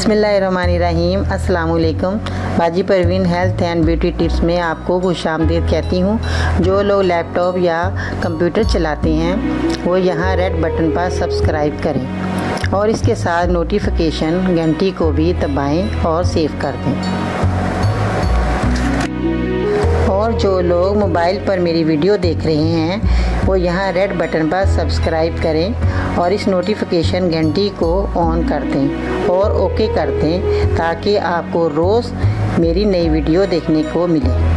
बिस्मिल्लाहिर्रहमानिर्रहीम। अस्सलाम वालेकुम। बाजी Parveen health and beauty tips में आपको खुशामदीद कहती हूँ। जो लोग लैपटॉप या कंप्यूटर चलाते हैं वो यहाँ रेड बटन पर सब्सक्राइब करें और इसके साथ नोटिफिकेशन घंटी को भी दबाएं और सेव कर दें। और जो लोग मोबाइल पर मेरी वीडियो देख रहे हैं वो यहाँ रेड बटन पर सब्सक्राइब करें और इस नोटिफिकेशन घंटी को ऑन कर दें और ओके कर दें ताकि आपको रोज़ मेरी नई वीडियो देखने को मिले।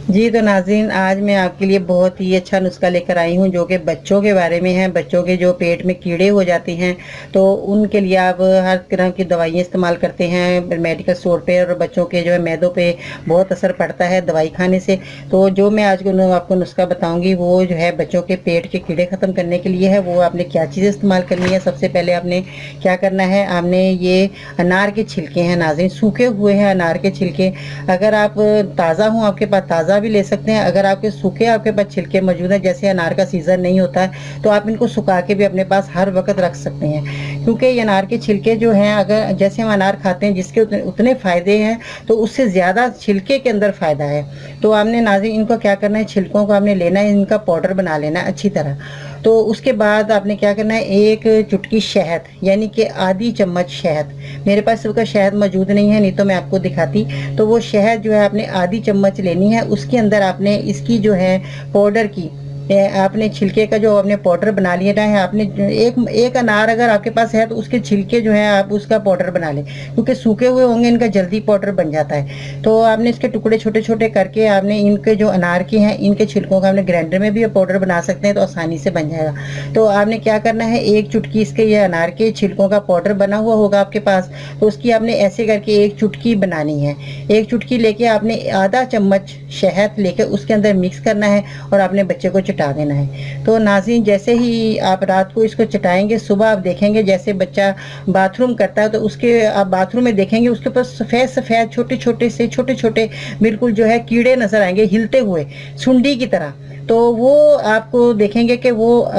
जी तो नाज़रीन, आज मैं आपके लिए बहुत ही अच्छा नुस्खा लेकर आई हूँ जो कि बच्चों के बारे में है। बच्चों के जो पेट में कीड़े हो जाते हैं तो उनके लिए आप हर तरह की दवाइयाँ इस्तेमाल करते हैं मेडिकल स्टोर पे, और बच्चों के जो है मैदों पे बहुत असर पड़ता है दवाई खाने से। तो जो मैं आज को आपको नुस्खा बताऊँगी वो जो है बच्चों के पेट के कीड़े ख़त्म करने के लिए है। वो आपने क्या चीज़ें इस्तेमाल करनी है, सबसे पहले आपने क्या करना है, आपने ये अनार के छिलके हैं नाज़रीन, सूखे हुए हैं अनार के छिलके। अगर आप ताज़ा हों, आपके पास ताज़ा भी ले सकते हैं। अगर आपके सूखे आपके पास छिलके मौजूद हैं, जैसे अनार का सीज़न नहीं होता है तो आप इनको सुखा के भी अपने पास हर वक्त रख सकते हैं, क्योंकि ये अनार के छिलके जो हैं, अगर जैसे हम अनार खाते हैं जिसके उतने फ़ायदे हैं तो उससे ज़्यादा छिलके के अंदर फ़ायदा है। तो आपने नाज़रीन इनको क्या करना है, छिलकों को आपने लेना है, इनका पाउडर बना लेना है अच्छी तरह। तो उसके बाद आपने क्या करना है, एक चुटकी शहद यानी कि आधी चम्मच शहद, मेरे पास सबका शहद मौजूद नहीं है, नहीं तो मैं आपको दिखाती। तो वो शहद जो है आपने आधी चम्मच लेनी है। उसके अंदर आपने इसकी जो है पाउडर की आपने छिलके का जो आपने पाउडर बना लिया है, आपने एक अनार अगर आपके पास है तो उसके छिलके जो है आप उसका पाउडर बना लें, क्योंकि सूखे हुए होंगे इनका जल्दी पाउडर बन जाता है। तो आपने इसके टुकड़े छोटे छोटे करके आपने इनके जो अनार के हैं इनके छिलकों का आपने ग्राइंडर में भी पाउडर बना सकते हैं तो आसानी से बन जाएगा। तो आपने क्या करना है, एक चुटकी इसके ये अनार के छिलकों का पाउडर बना हुआ होगा आपके पास, तो उसकी आपने ऐसे करके एक चुटकी बनानी है। एक चुटकी लेके आपने आधा चम्मच शहद लेके उसके अंदर मिक्स करना है और आपने बच्चे को चटा देना है। तो नाज़रीन, जैसे ही आप रात को इसको चटाएंगे, सुबह आप देखेंगे जैसे बच्चा बाथरूम करता है तो उसके आप बाथरूम में देखेंगे उसके ऊपर सफ़ेद सफ़ेद छोटे छोटे बिल्कुल जो है कीड़े नज़र आएंगे हिलते हुए सुंडी की तरह। तो वो आपको देखेंगे कि वो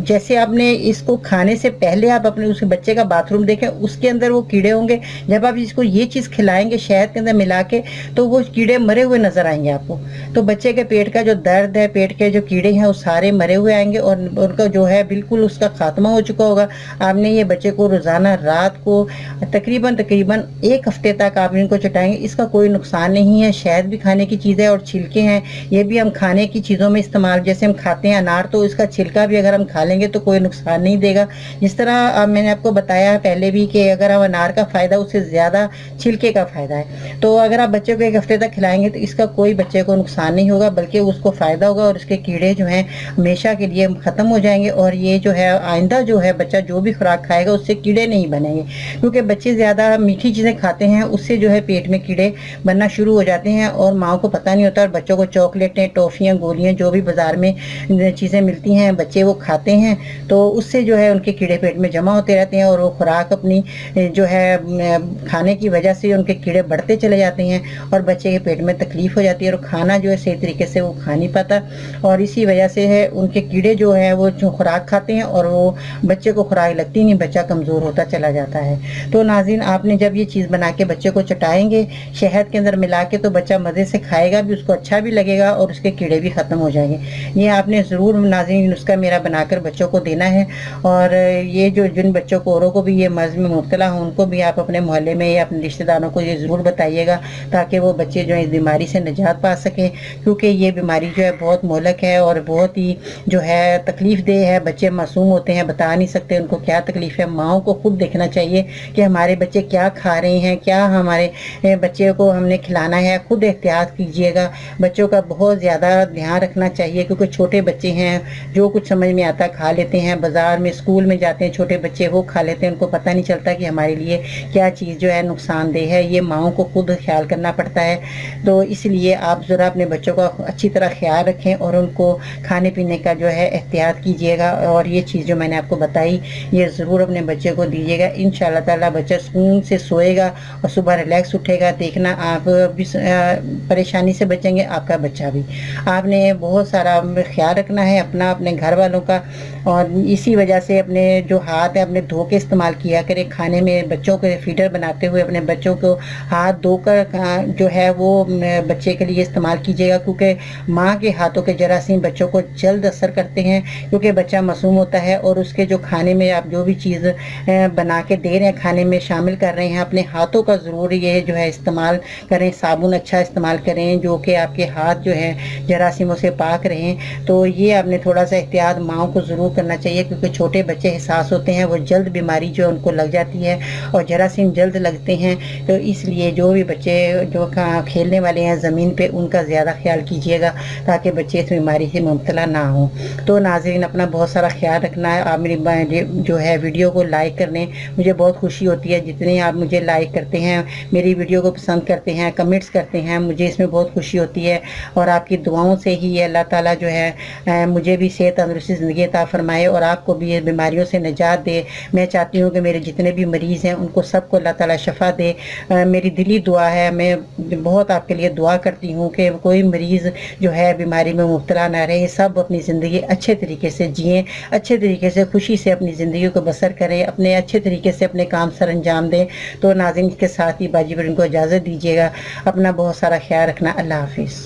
जैसे आपने इसको खाने से पहले आप अपने उस बच्चे का बाथरूम देखें, उसके अंदर वो कीड़े होंगे। जब आप इसको ये चीज़ खिलाएंगे शहद के अंदर मिला के तो वो कीड़े मरे हुए नज़र आएंगे आपको। तो बच्चे के पेट का जो दर्द है, पेट के जो कीड़े हैं वो सारे मरे हुए आएंगे और उनका जो है बिल्कुल उसका खात्मा हो चुका होगा। आपने ये बच्चे को रोज़ाना रात को तकरीबन 1 हफ्ते तक आप इनको चटाएंगे, इसका कोई नुकसान नहीं है। शहद भी खाने की चीज़ है और छिलके हैं ये भी हम खाने की चीज़ों में इस्तेमाल, जैसे हम खाते हैं अनार तो इसका छिलका भी अगर हम खा लेंगे तो कोई नुकसान नहीं देगा। जिस तरह मैंने आपको बताया पहले भी कि अगर हम अनार का फ़ायदा उससे ज़्यादा छिलके का फ़ायदा है। तो अगर आप बच्चे को 1 हफ्ते तक खिलाएंगे तो इसका कोई बच्चे को नुकसान नहीं होगा, बल्कि उसको फ़ायदा होगा और उसके कीड़े जो हैं हमेशा के लिए ख़त्म हो जाएंगे। और ये जो है आइंदा जो है बच्चा जो भी खुराक खाएगा उससे कीड़े नहीं बनेंगे, क्योंकि बच्चे ज़्यादा मीठी चीज़ें खाते हैं उससे जो है पेट में कीड़े बनना शुरू हो जाते हैं और माँ को पता नहीं होता। और बच्चों को चॉकलेटें, टॉफ़ियाँ, गोलियाँ जो भी बाज़ार में चीज़ें मिलती हैं बच्चे वो खाते हैं तो उससे जो है उनके कीड़े पेट में जमा होते रहते हैं और वो खुराक अपनी जो है खाने की वजह से उनके कीड़े बढ़ते चले जाते हैं और बच्चे के पेट में तकलीफ़ हो जाती है और खाना जो है सही तरीके से वो खा नहीं पाता। और इसी वजह से है उनके कीड़े जो है वो जो खुराक खाते हैं और वो बच्चे को खुराक लगती नहीं, बच्चा कमज़ोर होता चला जाता है। तो नाज़रीन, आपने जब ये चीज़ बना के बच्चे को चटाएंगे शहद के अंदर मिला के तो बच्चा मज़े से खाएगा भी, उसको अच्छा भी लगेगा और उसके कीड़े भी ख़त्म हो जाएंगे। ये आपने ज़रूर नाज़रीन नुस्खा मेरा बनाकर बच्चों को देना है। और ये जो जिन बच्चों को औरों को भी ये मर्ज़ में मुब्तला हों उनको भी आप अपने मोहल्ले में या अपने रिश्तेदारों को ये ज़रूर बताइएगा ताकि वो बच्चे जो है इस बीमारी से निजात पा सकें, क्योंकि ये बीमारी जो है बहुत मोहलक है और बहुत ही जो है तकलीफ़ देह है। बच्चे मासूम होते हैं, बता नहीं सकते उनको क्या तकलीफ़ है। माँओं को खुद देखना चाहिए कि हमारे बच्चे क्या खा रहे हैं, क्या हमारे बच्चे को हमने खिलाना है। खुद एहतियात कीजिएगा, बच्चों का बहुत ज़्यादा ध्यान रखना चाहिए, क्योंकि छोटे बच्चे हैं जो कुछ समझ में आता खा लेते हैं। बाज़ार में स्कूल में जाते हैं छोटे बच्चे वो खा लेते हैं, उनको पता नहीं चलता कि हमारे लिए क्या चीज़ जो है नुकसानदेह है। ये माँओं को खुद ख्याल करना पड़ता है। तो इसलिए आप ज़रा अपने बच्चों का अच्छी तरह ख्याल रखें और उनको खाने पीने का जो है एहतियात कीजिएगा। और ये चीज़ जो मैंने आपको बताई ये ज़रूर अपने बच्चे को दीजिएगा। इंशाअल्लाह ताला बच्चा सुकून से सोएगा और सुबह रिलैक्स उठेगा। देखना आप भी परेशानी से बचेंगे, आपका बच्चा भी। आपने बहुत सारा ख्याल रखना है अपना, अपने घर वालों का। اور اسی وجہ سے اپنے جو ہاتھ ہے اپنے دھو کے استعمال کیا کریں کھانے میں، بچوں کو فیڈر بناتے ہوئے اپنے بچوں کو ہاتھ دھو کر جو ہے وہ بچے کے لیے استعمال کیجیے گا، کیونکہ ماں کے ہاتھوں کے جراثیم بچوں کو جلد اثر کرتے ہیں، کیونکہ بچہ معصوم ہوتا ہے اور اس کے جو کھانے میں آپ جو بھی چیز بنا کے دے رہے ہیں کھانے میں شامل کر رہے ہیں، اپنے ہاتھوں کا ضرور یہ جو ہے استعمال کریں، صابن اچھا استعمال کریں جو کہ آپ کے ہاتھ جو ہے جراثیموں سے پاک رہیں۔ تو یہ آپ نے تھوڑا سا احتیاط ماؤں کو ضرور کرنا چاہیے، کیونکہ چھوٹے بچے حساس ہوتے ہیں، وہ جلد بیماری جو ان کو لگ جاتی ہے اور جراثیم جلد لگتے ہیں، تو اس لیے جو بھی بچے جو کھیلنے والے ہیں زمین پہ ان کا زیادہ خیال کیجیے گا تاکہ بچے اس بیماری سے مبتلا نہ ہوں۔ تو ناظرین اپنا بہت سارا خیال رکھنا ہے، آپ میری جو ہے ویڈیو کو لائک کر لیں، مجھے بہت خوشی ہوتی ہے جتنے آپ مجھے لائک کرتے ہیں، میری ویڈیو کو پسند کرتے ہیں، کمنٹس کرتے ہیں، مجھے اس میں بہت خوشی ہوتی ہے، اور آپ کی دعاؤں سے ہی اللہ تعالیٰ جو ہے مجھے بھی صحت تندرستی زندگی عطا فرمائے اور آپ کو بھی یہ بیماریوں سے نجات دے۔ میں چاہتی ہوں کہ میرے جتنے بھی مریض ہیں ان کو سب کو اللہ تعالیٰ شفا دے، میری دلی دعا ہے، میں بہت آپ کے لیے دعا کرتی ہوں کہ کوئی مریض جو ہے بیماری میں مبتلا نہ رہے، سب اپنی زندگی اچھے طریقے سے جئیں، اچھے طریقے سے خوشی سے اپنی زندگی کو بسر کریں، اپنے اچھے طریقے سے اپنے کام سر انجام دیں۔ تو ناظرین کے ساتھ ہی باجی پر ان کو اجازت دیجیے گا، اپنا بہت سارا خیال رکھنا، اللہ حافظ۔